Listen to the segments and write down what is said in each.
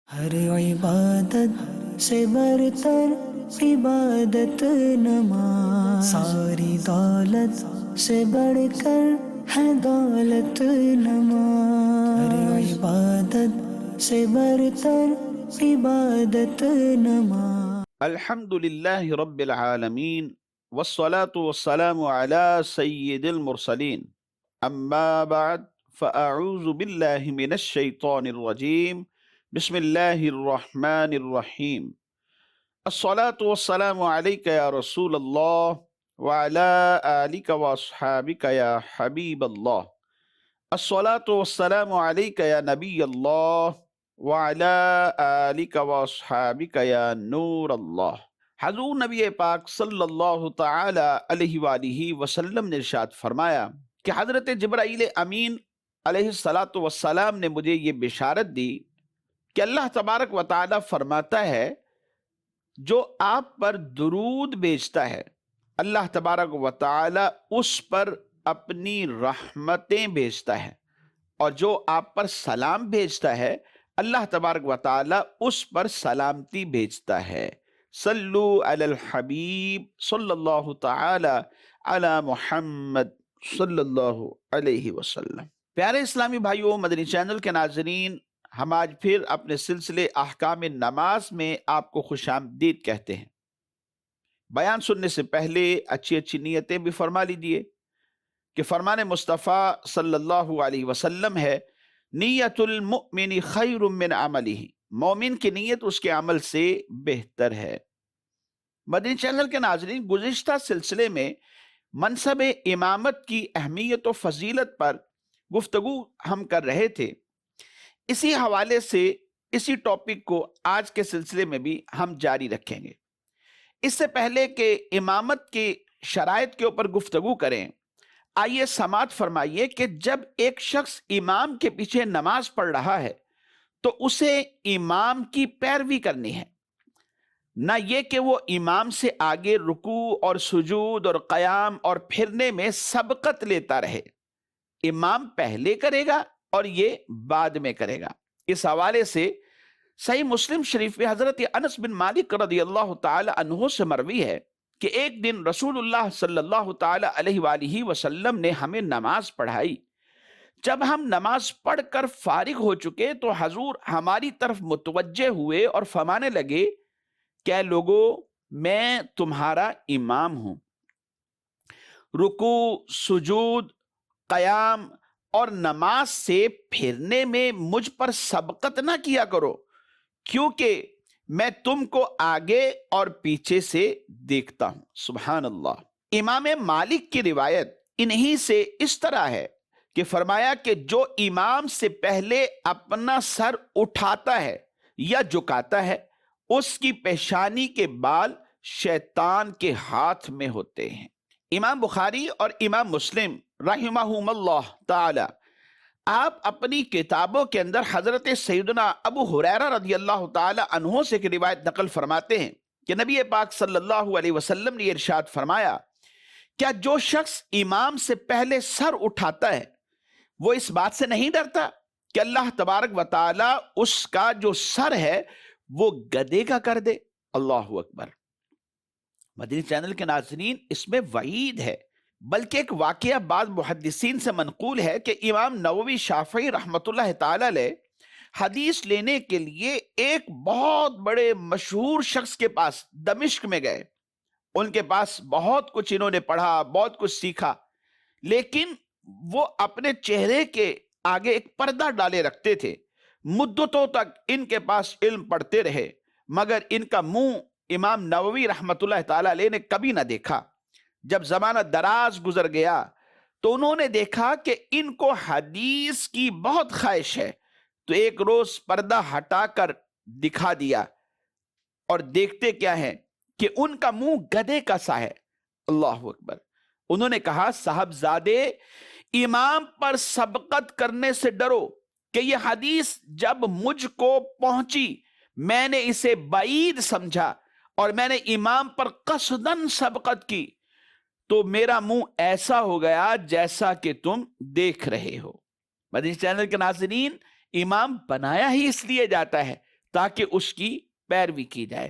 ہر عبادت سے برتر عبادت نماز، ساری دولت سے بڑھ کر ہے دولت نماز، ہر عبادت سے برتر عبادت نماز۔ الحمد للہ رب العالمین والصلاة والسلام على سید المرسلین اما بعد فاعوذ باللہ من الشیطان الرجیم بسم اللہ الرحمن الرحیم الصلاة والسلام علیک یا رسول اللہ وعلى آلک واصحابک یا حبیب اللہ الصلاة والسلام علیک یا نبی اللہ وعلى آلک واصحابک یا نور اللہ۔ حضور نبی پاک صلی اللہ تعالی علیہ وآلہ وسلم نے ارشاد فرمایا کہ حضرت جبرائیل امین علیہ السلام نے مجھے یہ بشارت دی کہ اللہ تبارک و تعالی فرماتا ہے جو آپ پر درود بھیجتا ہے اللہ تبارک و تعالی اس پر اپنی رحمتیں بھیجتا ہے، اور جو آپ پر سلام بھیجتا ہے اللہ تبارک و تعالی اس پر سلامتی بھیجتا ہے۔ صلو علی الحبیب صلی اللہ تعالی علی محمد صلی اللہ علیہ وسلم۔ پیارے اسلامی بھائیوں، مدنی چینل کے ناظرین، ہم آج پھر اپنے سلسلے احکام نماز میں آپ کو خوش آمدید کہتے ہیں۔ بیان سننے سے پہلے اچھی اچھی نیتیں بھی فرما لیجیے کہ فرمان مصطفیٰ صلی اللہ علیہ وسلم ہے، نیت المؤمن خیر من عملہ، مومن کی نیت اس کے عمل سے بہتر ہے۔ مدنی چینل کے ناظرین، گزشتہ سلسلے میں منصب امامت کی اہمیت و فضیلت پر گفتگو ہم کر رہے تھے۔ اسی حوالے سے اسی ٹاپک کو آج کے سلسلے میں بھی ہم جاری رکھیں گے۔ اس سے پہلے کہ امامت کی شرائط کے اوپر گفتگو کریں، آئیے سماعت فرمائیے کہ جب ایک شخص امام کے پیچھے نماز پڑھ رہا ہے تو اسے امام کی پیروی کرنی ہے، نہ یہ کہ وہ امام سے آگے رکوع اور سجود اور قیام اور پھرنے میں سبقت لیتا رہے۔ امام پہلے کرے گا اور یہ بعد میں کرے گا۔ اس حوالے سے صحیح مسلم شریف میں حضرت انس بن مالک رضی اللہ تعالی عنہ سے مروی ہے کہ ایک دن رسول اللہ صلی اللہ تعالی علیہ وآلہ وسلم نے ہمیں نماز پڑھائی۔ جب ہم نماز پڑھ کر فارغ ہو چکے تو حضور ہماری طرف متوجہ ہوئے اور فرمانے لگے کہ اے لوگو، میں تمہارا امام ہوں، رکوع، سجود، قیام اور نماز سے پھرنے میں مجھ پر سبقت نہ کیا کرو، کیونکہ میں تم کو آگے اور پیچھے سے دیکھتا ہوں۔ سبحان اللہ۔ امام مالک کی روایت انہی سے اس طرح ہے کہ فرمایا کہ جو امام سے پہلے اپنا سر اٹھاتا ہے یا جھکاتا ہے اس کی پیشانی کے بال شیطان کے ہاتھ میں ہوتے ہیں۔ امام بخاری اور امام مسلم رحمہم اللہ تعالی آپ اپنی کتابوں کے اندر حضرت سیدنا ابو ہریرہ رضی اللہ تعالی عنہ سے کی روایت نقل فرماتے ہیں کہ نبی پاک صلی اللہ علیہ وسلم نے ارشاد فرمایا، کیا جو شخص امام سے پہلے سر اٹھاتا ہے وہ اس بات سے نہیں ڈرتا کہ اللہ تبارک و تعالی اس کا جو سر ہے وہ گدھے کا کر دے؟ اللہ اکبر۔ مدنی چینل کے ناظرین، اس میں وعید ہے، بلکہ ایک واقعہ بعض محدثین سے منقول ہے کہ امام نووی شافعی رحمۃ اللہ تعالی علیہ حدیث لینے کے لیے ایک بہت بڑے مشہور شخص کے پاس دمشق میں گئے۔ ان کے پاس بہت کچھ انہوں نے پڑھا، بہت کچھ سیکھا، لیکن وہ اپنے چہرے کے آگے ایک پردہ ڈالے رکھتے تھے۔ مدتوں تک ان کے پاس علم پڑھتے رہے مگر ان کا منہ امام نووی رحمۃ اللہ تعالی علیہ نے کبھی نہ دیکھا۔ جب زمانہ دراز گزر گیا تو انہوں نے دیکھا کہ ان کو حدیث کی بہت خواہش ہے، تو ایک روز پردہ ہٹا کر دکھا دیا، اور دیکھتے کیا ہے کہ ان کا منہ گدھے کا سا ہے۔ اللہ اکبر۔ انہوں نے کہا، صاحبزادے، امام پر سبقت کرنے سے ڈرو کہ یہ حدیث جب مجھ کو پہنچی میں نے اسے بعید سمجھا اور میں نے امام پر قصداً سبقت کی تو میرا منہ ایسا ہو گیا جیسا کہ تم دیکھ رہے ہو۔ مدنی چینل کے ناظرین، امام بنایا ہی اس لیے جاتا ہے تاکہ اس کی پیروی کی جائے۔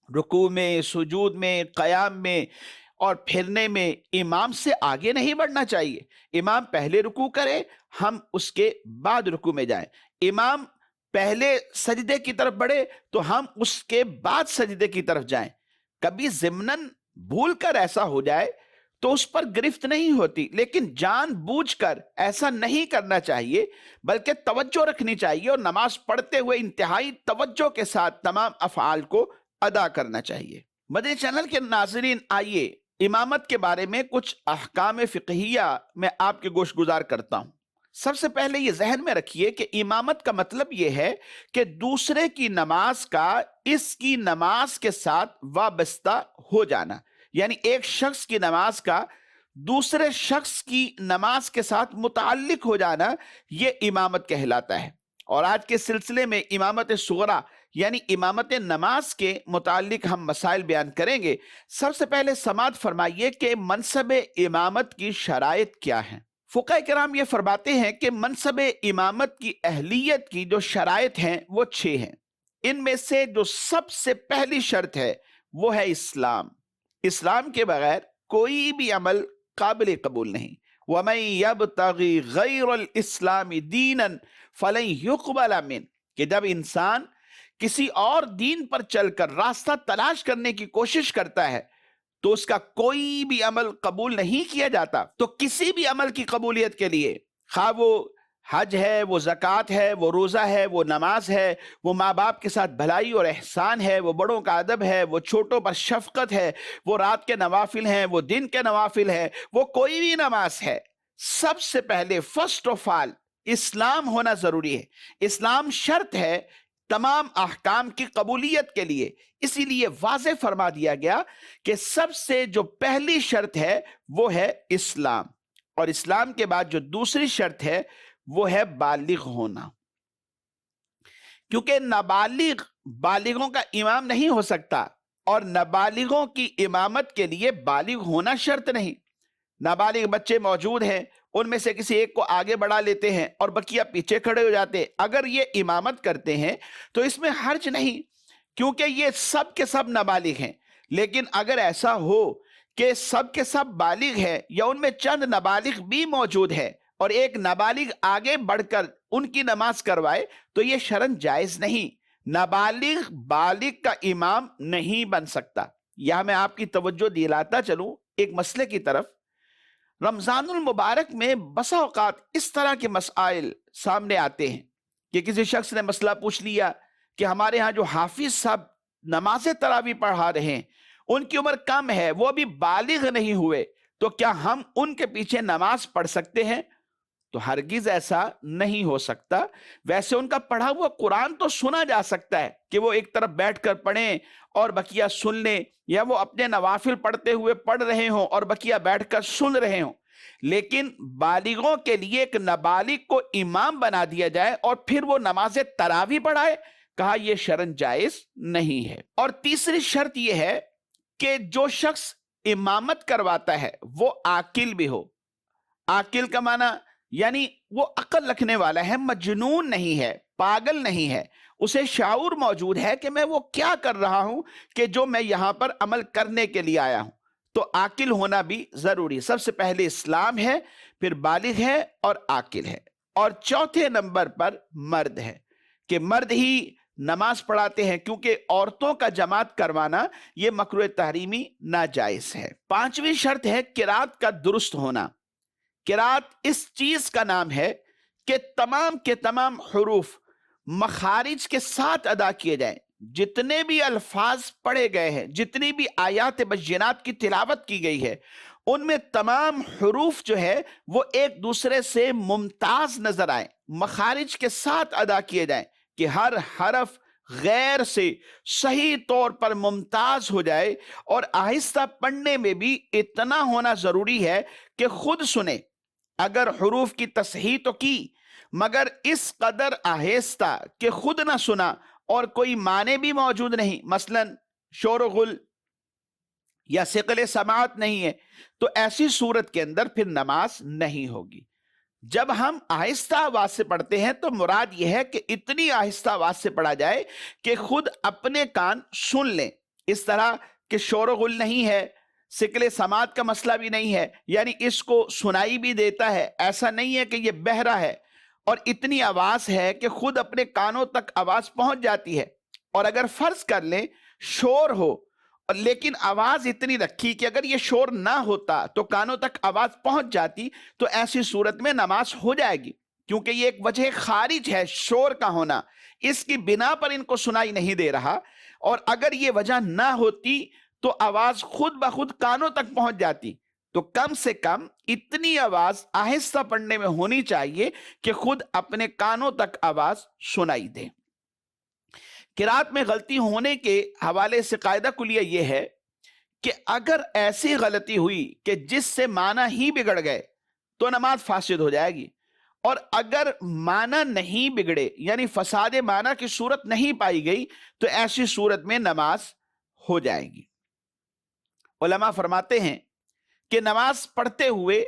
رکوع میں، سجود میں، قیام میں اور پھرنے میں امام سے آگے نہیں بڑھنا چاہیے۔ امام پہلے رکوع کرے، ہم اس کے بعد رکوع میں جائیں۔ امام پہلے سجدے کی طرف بڑھے تو ہم اس کے بعد سجدے کی طرف جائیں۔ کبھی ضمناً بھول کر ایسا ہو جائے تو اس پر گرفت نہیں ہوتی، لیکن جان بوجھ کر ایسا نہیں کرنا چاہیے، بلکہ توجہ رکھنی چاہیے اور نماز پڑھتے ہوئے انتہائی توجہ کے ساتھ تمام افعال کو ادا کرنا چاہیے۔ مدنی چینل کے ناظرین، آئیے امامت کے بارے میں کچھ احکام فقہیہ میں آپ کے گوش گزار کرتا ہوں۔ سب سے پہلے یہ ذہن میں رکھیے کہ امامت کا مطلب یہ ہے کہ دوسرے کی نماز کا اس کی نماز کے ساتھ وابستہ ہو جانا، یعنی ایک شخص کی نماز کا دوسرے شخص کی نماز کے ساتھ متعلق ہو جانا، یہ امامت کہلاتا ہے۔ اور آج کے سلسلے میں امامت صغریٰ یعنی امامت نماز کے متعلق ہم مسائل بیان کریں گے۔ سب سے پہلے سماعت فرمائیے کہ منصب امامت کی شرائط کیا ہیں۔ فقہاء کرام یہ فرماتے ہیں کہ منصب امامت کی اہلیت کی جو شرائط ہیں وہ 6 ہیں۔ ان میں سے جو سب سے پہلی شرط ہے وہ ہے اسلام۔ اسلام کے بغیر کوئی بھی عمل قابل قبول نہیں۔ وَمَن يَبْتَغِ غَيْرَ الْإِسْلَامِ دِينًا فَلَن يُقْبَلَ مِنْهُ، کہ جب انسان کسی اور دین پر چل کر راستہ تلاش کرنے کی کوشش کرتا ہے تو اس کا کوئی بھی عمل قبول نہیں کیا جاتا۔ تو کسی بھی عمل کی قبولیت کے لیے، خواہ وہ حج ہے، وہ زکوٰۃ ہے، وہ روزہ ہے، وہ نماز ہے، وہ ماں باپ کے ساتھ بھلائی اور احسان ہے، وہ بڑوں کا ادب ہے، وہ چھوٹوں پر شفقت ہے، وہ رات کے نوافل ہیں، وہ دن کے نوافل ہے، وہ کوئی بھی نماز ہے، سب سے پہلے فرسٹ آف آل اسلام ہونا ضروری ہے۔ اسلام شرط ہے تمام احکام کی قبولیت کے لیے۔ اسی لیے واضح فرما دیا گیا کہ سب سے جو پہلی شرط ہے وہ ہے اسلام، اور اسلام کے بعد جو دوسری شرط ہے وہ ہے بالغ ہونا، کیونکہ نابالغ بالغوں کا امام نہیں ہو سکتا، اور نابالغوں کی امامت کے لیے بالغ ہونا شرط نہیں۔ نابالغ بچے موجود ہیں، ان میں سے کسی ایک کو آگے بڑھا لیتے ہیں اور بقیہ پیچھے کھڑے ہو جاتے ہیں، اگر یہ امامت کرتے ہیں تو اس میں حرج نہیں، کیونکہ یہ سب کے سب نابالغ ہیں۔ لیکن اگر ایسا ہو کہ سب کے سب بالغ ہیں یا ان میں چند نابالغ بھی موجود ہیں اور ایک نابالغ آگے بڑھ کر ان کی نماز کروائے تو یہ شرعاً جائز نہیں۔ نابالغ بالغ کا امام نہیں بن سکتا۔ یہاں میں آپ کی توجہ دلاتا چلوں ایک مسئلے کی طرف۔ رمضان المبارک میں بسا اوقات اس طرح کے مسائل سامنے آتے ہیں کہ کسی شخص نے مسئلہ پوچھ لیا کہ ہمارے ہاں جو حافظ صاحب نماز تراویح پڑھا رہے ہیں، ان کی عمر کم ہے، وہ ابھی بالغ نہیں ہوئے، تو کیا ہم ان کے پیچھے نماز پڑھ سکتے ہیں؟ تو ہرگز ایسا نہیں ہو سکتا۔ ویسے ان کا پڑھا ہوا قرآن تو سنا جا سکتا ہے کہ وہ ایک طرف بیٹھ کر پڑھیں اور بقیہ سن لیں، یا وہ اپنے نوافل پڑھتے ہوئے پڑھ رہے ہوں اور بقیہ بیٹھ کر سن رہے ہوں، لیکن بالغوں کے لیے ایک نابالغ کو امام بنا دیا جائے اور پھر وہ نماز تراویح پڑھائے، کہا یہ شرعاً جائز نہیں ہے۔ اور تیسری شرط یہ ہے کہ جو شخص امامت کرواتا ہے وہ عاقل بھی ہو۔ عاقل کا معنی یعنی وہ عقل رکھنے والا ہے، مجنون نہیں ہے، پاگل نہیں ہے، اسے شعور موجود ہے کہ میں وہ کیا کر رہا ہوں کہ جو میں یہاں پر عمل کرنے کے لیے آیا ہوں۔ تو عاقل ہونا بھی ضروری۔ سب سے پہلے اسلام ہے، پھر بالغ ہے اور عاقل ہے، اور چوتھے نمبر پر مرد ہے کہ مرد ہی نماز پڑھاتے ہیں، کیونکہ عورتوں کا جماعت کروانا یہ مکروہ تحریمی ناجائز ہے۔ پانچویں شرط ہے قرات کا درست ہونا۔ قرات اس چیز کا نام ہے کہ تمام کے تمام حروف مخارج کے ساتھ ادا کیے جائیں۔ جتنے بھی الفاظ پڑھے گئے ہیں، جتنی بھی آیات بینات کی تلاوت کی گئی ہے، ان میں تمام حروف جو ہے وہ ایک دوسرے سے ممتاز نظر آئیں، مخارج کے ساتھ ادا کیے جائیں کہ ہر حرف غیر سے صحیح طور پر ممتاز ہو جائے، اور آہستہ پڑھنے میں بھی اتنا ہونا ضروری ہے کہ خود سنے۔ اگر حروف کی تصحیح تو کی مگر اس قدر آہستہ کہ خود نہ سنا اور کوئی معنی بھی موجود نہیں، مثلا شور و غل یا ثقل سماعت نہیں ہے، تو ایسی صورت کے اندر پھر نماز نہیں ہوگی۔ جب ہم آہستہ آواز سے پڑھتے ہیں تو مراد یہ ہے کہ اتنی آہستہ آواز سے پڑھا جائے کہ خود اپنے کان سن لیں، اس طرح کہ شور و غل نہیں ہے، سکل سماعت کا مسئلہ بھی نہیں ہے، یعنی اس کو سنائی بھی دیتا ہے، ایسا نہیں ہے کہ یہ بہرا ہے، اور اتنی آواز ہے کہ خود اپنے کانوں تک آواز پہنچ جاتی ہے۔ اور اگر فرض کر لیں شور ہو لیکن آواز اتنی رکھی کہ اگر یہ شور نہ ہوتا تو کانوں تک آواز پہنچ جاتی، تو ایسی صورت میں نماز ہو جائے گی، کیونکہ یہ ایک وجہ خارج ہے شور کا ہونا، اس کی بنا پر ان کو سنائی نہیں دے رہا، اور اگر یہ وجہ نہ ہوتی تو آواز خود بخود کانوں تک پہنچ جاتی۔ تو کم سے کم اتنی آواز آہستہ پڑھنے میں ہونی چاہیے کہ خود اپنے کانوں تک آواز سنائی دے۔ قرات میں غلطی ہونے کے حوالے سے قاعدہ کلیہ یہ ہے کہ اگر ایسی غلطی ہوئی کہ جس سے معنی ہی بگڑ گئے تو نماز فاسد ہو جائے گی، اور اگر معنی نہیں بگڑے یعنی فساد معنی کی صورت نہیں پائی گئی تو ایسی صورت میں نماز ہو جائے گی۔ علماء فرماتے ہیں کہ نماز پڑھتے ہوئے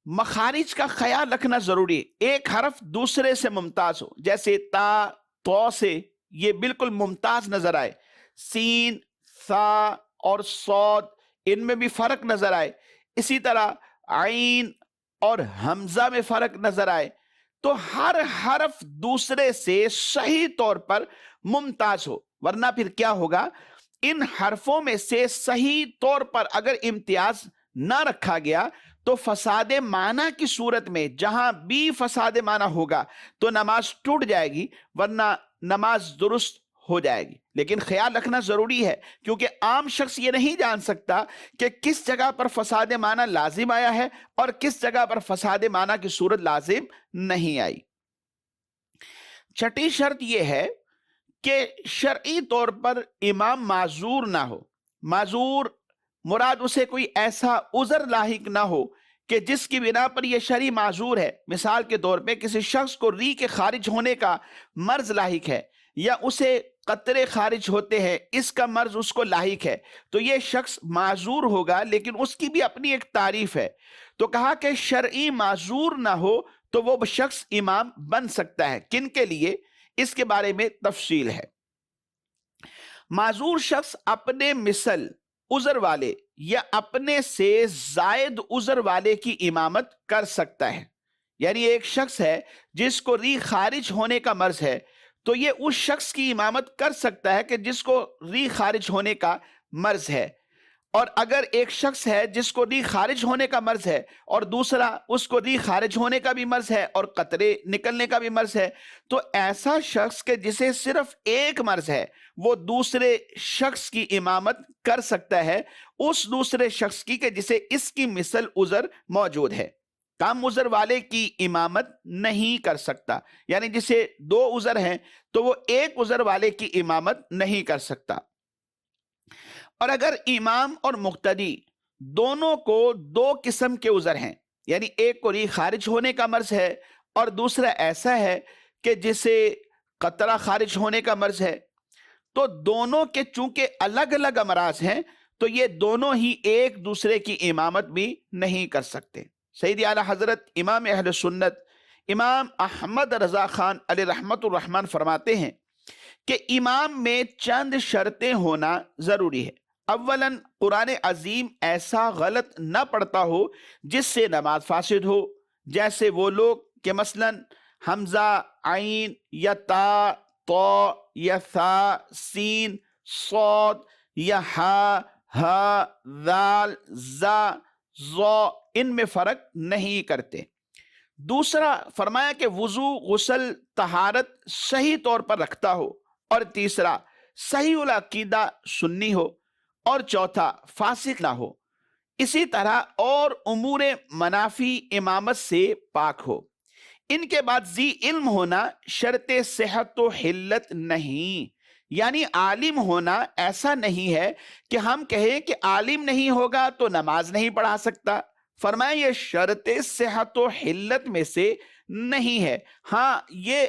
مخارج کا خیال رکھنا ضروری ہے، ایک حرف دوسرے سے ممتاز ہو، جیسے تا تو سے یہ بالکل ممتاز نظر آئے، سین سا اور صاد ان میں بھی فرق نظر آئے، اسی طرح عین اور حمزہ میں فرق نظر آئے، تو ہر حرف دوسرے سے صحیح طور پر ممتاز ہو، ورنہ پھر کیا ہوگا، ان حرفوں میں سے صحیح طور پر اگر امتیاز نہ رکھا گیا تو فساد معنی کی صورت میں جہاں بھی فساد معنی ہوگا تو نماز ٹوٹ جائے گی، ورنہ نماز درست ہو جائے گی۔ لیکن خیال رکھنا ضروری ہے کیونکہ عام شخص یہ نہیں جان سکتا کہ کس جگہ پر فساد معنی لازم آیا ہے اور کس جگہ پر فساد معنی کی صورت لازم نہیں آئی۔ چھٹی شرط یہ ہے کہ شرعی طور پر امام معذور نہ ہو۔ معذور مراد اسے کوئی ایسا عذر لاحق نہ ہو کہ جس کی بنا پر یہ شرعی معذور ہے، مثال کے طور پہ کسی شخص کو ری کے خارج ہونے کا مرض لاحق ہے یا اسے قطرے خارج ہوتے ہیں، اس کا مرض اس کو لاحق ہے، تو یہ شخص معذور ہوگا، لیکن اس کی بھی اپنی ایک تعریف ہے۔ تو کہا کہ شرعی معذور نہ ہو تو وہ شخص امام بن سکتا ہے، کن کے لیے، اس کے بارے میں تفصیل ہے۔ معذور شخص اپنے مثل عذر والے یا اپنے سے زائد عذر والے کی امامت کر سکتا ہے، یعنی ایک شخص ہے جس کو ری خارج ہونے کا مرض ہے تو یہ اس شخص کی امامت کر سکتا ہے کہ جس کو ری خارج ہونے کا مرض ہے، اور اگر ایک شخص ہے جس کو ری خارج ہونے کا مرض ہے اور دوسرا اس کو ری خارج ہونے کا بھی مرض ہے اور قطرے نکلنے کا بھی مرض ہے، تو ایسا شخص کہ جسے صرف ایک مرض ہے وہ دوسرے شخص کی امامت کر سکتا ہے، اس دوسرے شخص کی کہ جسے اس کی مثل عذر موجود ہے۔ کم عذر والے کی امامت نہیں کر سکتا، یعنی جسے دو عذر ہیں تو وہ ایک عذر والے کی امامت نہیں کر سکتا۔ اور اگر امام اور مقتدی دونوں کو دو قسم کے عذر ہیں، یعنی ایک کو ری خارج ہونے کا مرض ہے اور دوسرا ایسا ہے کہ جسے قطرہ خارج ہونے کا مرض ہے، تو دونوں کے چونکہ الگ الگ امراض ہیں تو یہ دونوں ہی ایک دوسرے کی امامت بھی نہیں کر سکتے۔ سیدی اعلیٰ حضرت امام اہل سنت امام احمد رضا خان علیہ رحمت الرحمن فرماتے ہیں کہ امام میں چند شرطیں ہونا ضروری ہے۔ اولاً قرآن عظیم ایسا غلط نہ پڑھتا ہو جس سے نماز فاسد ہو، جیسے وہ لوگ کہ مثلاً حمزہ عین یا تا تو یا ثا سین صاد یا ہا ہا ذال زا ظا ان میں فرق نہیں کرتے۔ دوسرا فرمایا کہ وضو غسل طہارت صحیح طور پر رکھتا ہو، اور تیسرا صحیح العقیدہ سنی ہو، اور چوتھا فاسق نہ ہو، اسی طرح اور امور منافی امامت سے پاک ہو۔ ان کے بعد ذی علم ہونا شرط صحت و حلت نہیں، یعنی عالم ہونا ایسا نہیں ہے کہ ہم کہیں کہ عالم نہیں ہوگا تو نماز نہیں پڑھا سکتا۔ فرمایا یہ شرط صحت و حلت میں سے نہیں ہے، ہاں یہ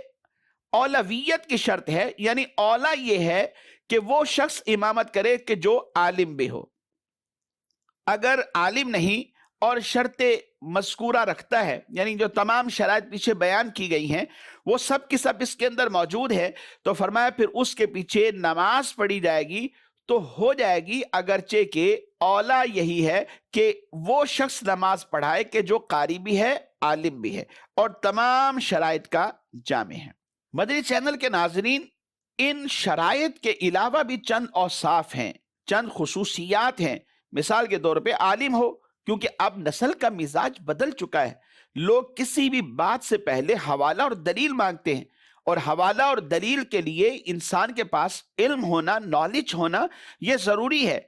اولویت کی شرط ہے، یعنی اولا یہ ہے کہ وہ شخص امامت کرے کہ جو عالم بھی ہو۔ اگر عالم نہیں اور شرط مذکورہ رکھتا ہے، یعنی جو تمام شرائط پیچھے بیان کی گئی ہیں وہ سب کی سب اس کے اندر موجود ہے، تو فرمایا پھر اس کے پیچھے نماز پڑھی جائے گی تو ہو جائے گی، اگرچہ کہ اولا یہی ہے کہ وہ شخص نماز پڑھائے کہ جو قاری بھی ہے، عالم بھی ہے اور تمام شرائط کا جامع ہے۔ مدنی چینل کے ناظرین، ان شرائط کے علاوہ بھی چند اوصاف ہیں، چند خصوصیات ہیں۔ مثال کے طور پہ عالم ہو، کیونکہ اب نسل کا مزاج بدل چکا ہے، لوگ کسی بھی بات سے پہلے حوالہ اور دلیل مانگتے ہیں، اور حوالہ اور دلیل کے لیے انسان کے پاس علم ہونا، نالج ہونا یہ ضروری ہے،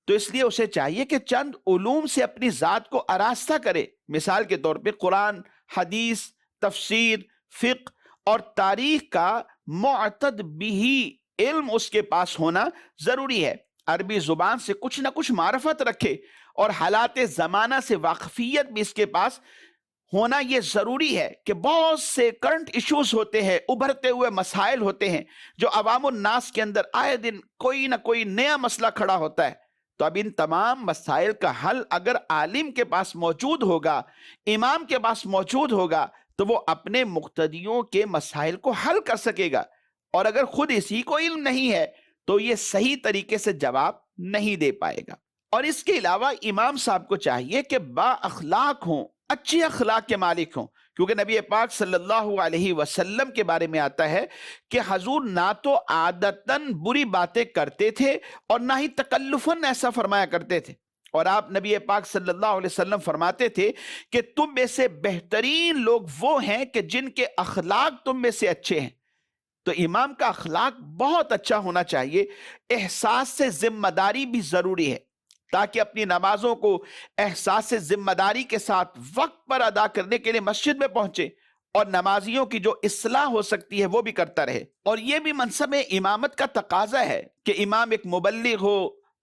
تو اس لیے اسے چاہیے کہ چند علوم سے اپنی ذات کو آراستہ کرے۔ مثال کے طور پہ قرآن، حدیث، تفسیر، فقہ اور تاریخ کا معتد بھی علم اس کے پاس ہونا ضروری ہے، عربی زبان سے کچھ نہ کچھ معرفت رکھے، اور حالات زمانہ سے واقفیت بھی اس کے پاس ہونا یہ ضروری ہے کہ بہت سے کرنٹ ایشوز ہوتے ہیں، ابھرتے ہوئے مسائل ہوتے ہیں جو عوام الناس کے اندر آئے دن کوئی نہ کوئی نیا مسئلہ کھڑا ہوتا ہے، تو اب ان تمام مسائل کا حل اگر عالم کے پاس موجود ہوگا، امام کے پاس موجود ہوگا، تو وہ اپنے مقتدیوں کے مسائل کو حل کر سکے گا، اور اگر خود اسی کو علم نہیں ہے تو یہ صحیح طریقے سے جواب نہیں دے پائے گا۔ اور اس کے علاوہ امام صاحب کو چاہیے کہ با اخلاق ہوں، اچھی اخلاق کے مالک ہوں، کیونکہ نبی پاک صلی اللہ علیہ وسلم کے بارے میں آتا ہے کہ حضور نہ تو عادتاً بری باتیں کرتے تھے اور نہ ہی تکلفاً ایسا فرمایا کرتے تھے، اور آپ نبی پاک صلی اللہ علیہ وسلم فرماتے تھے کہ تم میں سے بہترین لوگ وہ ہیں کہ جن کے اخلاق تم میں سے اچھے ہیں۔ تو امام کا اخلاق بہت اچھا ہونا چاہیے۔ احساس سے ذمہ داری بھی ضروری ہے، تاکہ اپنی نمازوں کو احساس ذمہ داری کے ساتھ وقت پر ادا کرنے کے لیے مسجد میں پہنچے، اور نمازیوں کی جو اصلاح ہو سکتی ہے وہ بھی کرتا رہے۔ اور یہ بھی منصب امامت کا تقاضا ہے کہ امام ایک مبلغ ہو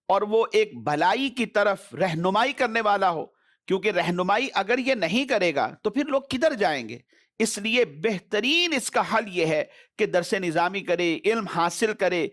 اور وہ ایک بھلائی کی طرف رہنمائی کرنے والا ہو، کیونکہ رہنمائی اگر یہ نہیں کرے گا تو پھر لوگ کدھر جائیں گے؟ اس لیے بہترین اس کا حل یہ ہے کہ درس نظامی کرے، علم حاصل کرے،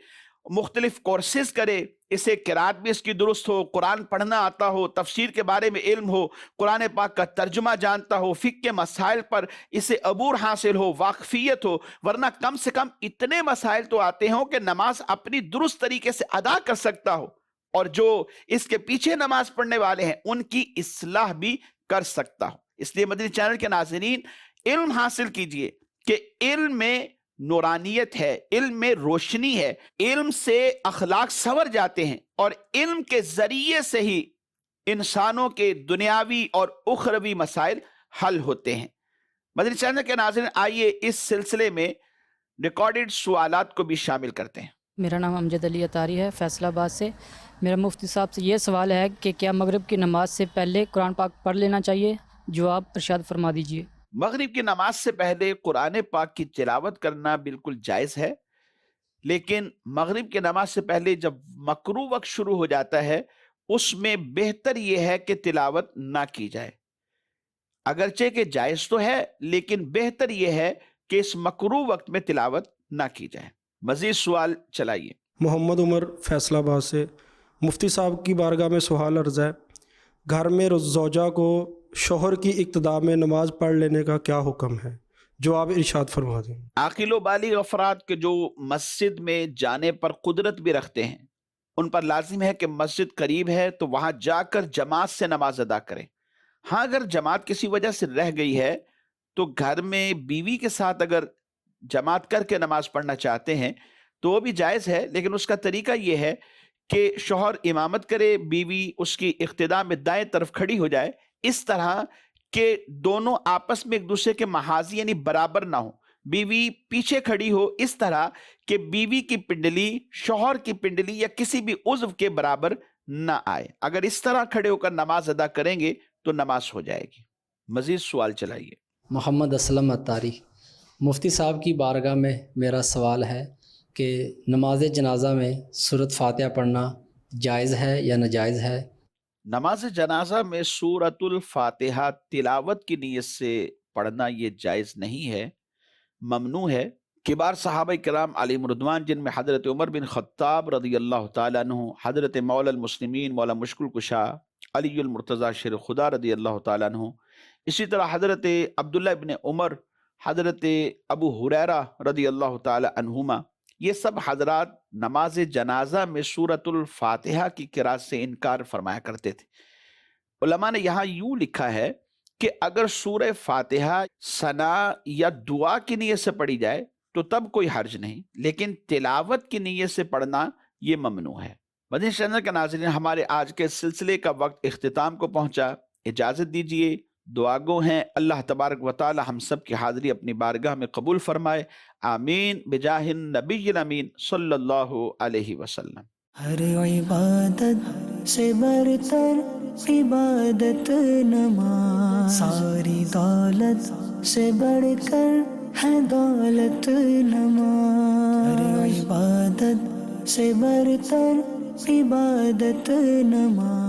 مختلف کورسز کرے، اسے قرات بھی اس کی درست ہو، قرآن پڑھنا آتا ہو، تفسیر کے بارے میں علم ہو، قرآن پاک کا ترجمہ جانتا ہو، فقہ کے مسائل پر اسے عبور حاصل ہو، واقفیت ہو، ورنہ کم سے کم اتنے مسائل تو آتے ہوں کہ نماز اپنی درست طریقے سے ادا کر سکتا ہو، اور جو اس کے پیچھے نماز پڑھنے والے ہیں ان کی اصلاح بھی کر سکتا ہو۔ اس لیے مدنی چینل کے ناظرین، علم حاصل کیجئے کہ علم میں نورانیت ہے، علم میں روشنی ہے، علم سے اخلاق سنور جاتے ہیں، اور علم کے ذریعے سے ہی انسانوں کے دنیاوی اور اخروی مسائل حل ہوتے ہیں۔ مدنی چینل کے ناظرین، آئیے اس سلسلے میں ریکارڈڈ سوالات کو بھی شامل کرتے ہیں۔ میرا نام امجد علی اطاری ہے، فیصل آباد سے۔ میرا مفتی صاحب سے یہ سوال ہے کہ کیا مغرب کی نماز سے پہلے قرآن پاک پڑھ لینا چاہیے؟ جواب ارشاد فرما دیجیے۔ مغرب کی نماز سے پہلے قرآن پاک کی تلاوت کرنا بالکل جائز ہے، لیکن مغرب کی نماز سے پہلے جب مکروہ وقت شروع ہو جاتا ہے اس میں بہتر یہ ہے کہ تلاوت نہ کی جائے، اگرچہ کہ جائز تو ہے لیکن بہتر یہ ہے کہ اس مکروہ وقت میں تلاوت نہ کی جائے۔ مزید سوال چلائیے۔ محمد عمر فیصل آباد سے۔ مفتی صاحب کی بارگاہ میں سوال عرض ہے، گھر میں زوجہ کو شوہر کی اقتداء میں نماز پڑھ لینے کا کیا حکم ہے؟ جواب ارشاد فرما دیں۔ عاقل و بالغ افراد کے جو مسجد میں جانے پر قدرت بھی رکھتے ہیں، ان پر لازم ہے کہ مسجد قریب ہے تو وہاں جا کر جماعت سے نماز ادا کریں۔ ہاں، اگر جماعت کسی وجہ سے رہ گئی ہے تو گھر میں بیوی کے ساتھ اگر جماعت کر کے نماز پڑھنا چاہتے ہیں تو وہ بھی جائز ہے، لیکن اس کا طریقہ یہ ہے کہ شوہر امامت کرے، بیوی اس کی اقتداء میں دائیں طرف کھڑی ہو جائے، اس طرح کہ دونوں آپس میں ایک دوسرے کے محاذی یعنی برابر نہ ہو، بیوی پیچھے کھڑی ہو اس طرح کہ بیوی کی پنڈلی شوہر کی پنڈلی یا کسی بھی عضو کے برابر نہ آئے۔ اگر اس طرح کھڑے ہو کر نماز ادا کریں گے تو نماز ہو جائے گی۔ مزید سوال چلائیے۔ محمد اسلم اطاری۔ مفتی صاحب کی بارگاہ میں میرا سوال ہے کہ نماز جنازہ میں سورۃ فاتحہ پڑھنا جائز ہے یا ناجائز ہے؟ نماز جنازہ میں سورۃ الفاتحہ تلاوت کی نیت سے پڑھنا یہ جائز نہیں ہے، ممنوع ہے۔ کبار صحابہ کرام علیہم رضوان، جن میں حضرت عمر بن خطاب رضی اللہ تعالیٰ عنہ، حضرت مولا المسلمین مولا مشکل کشا علی المرتضیٰ شیر خدا رضی اللہ تعالیٰ عنہ، اسی طرح حضرت عبداللہ ابن عمر، حضرت ابو ہریرہ رضی اللہ تعالی عنہما، یہ سب حضرات نماز جنازہ میں سورۃ الفاتحہ کی قراءت سے انکار فرمایا کرتے تھے۔ علماء نے یہاں یوں لکھا ہے کہ اگر سورہ فاتحہ ثنا یا دعا کی نیت سے پڑھی جائے تو تب کوئی حرج نہیں، لیکن تلاوت کی نیت سے پڑھنا یہ ممنوع ہے۔ مدنی چینل کے ناظرین، ہمارے آج کے سلسلے کا وقت اختتام کو پہنچا، اجازت دیجیے، دعا گو ہیں اللہ تبارک و تعالی ہم سب کی حاضری اپنی بارگاہ میں قبول فرمائے، آمین بجاہ النبی الامین صلی اللہ علیہ وسلم۔ ہر عبادت سے برتر عبادت نماز، ساری دولت سے بڑھ کر ہے دولت نماز، ہر عبادت سے برتر عبادت نماز۔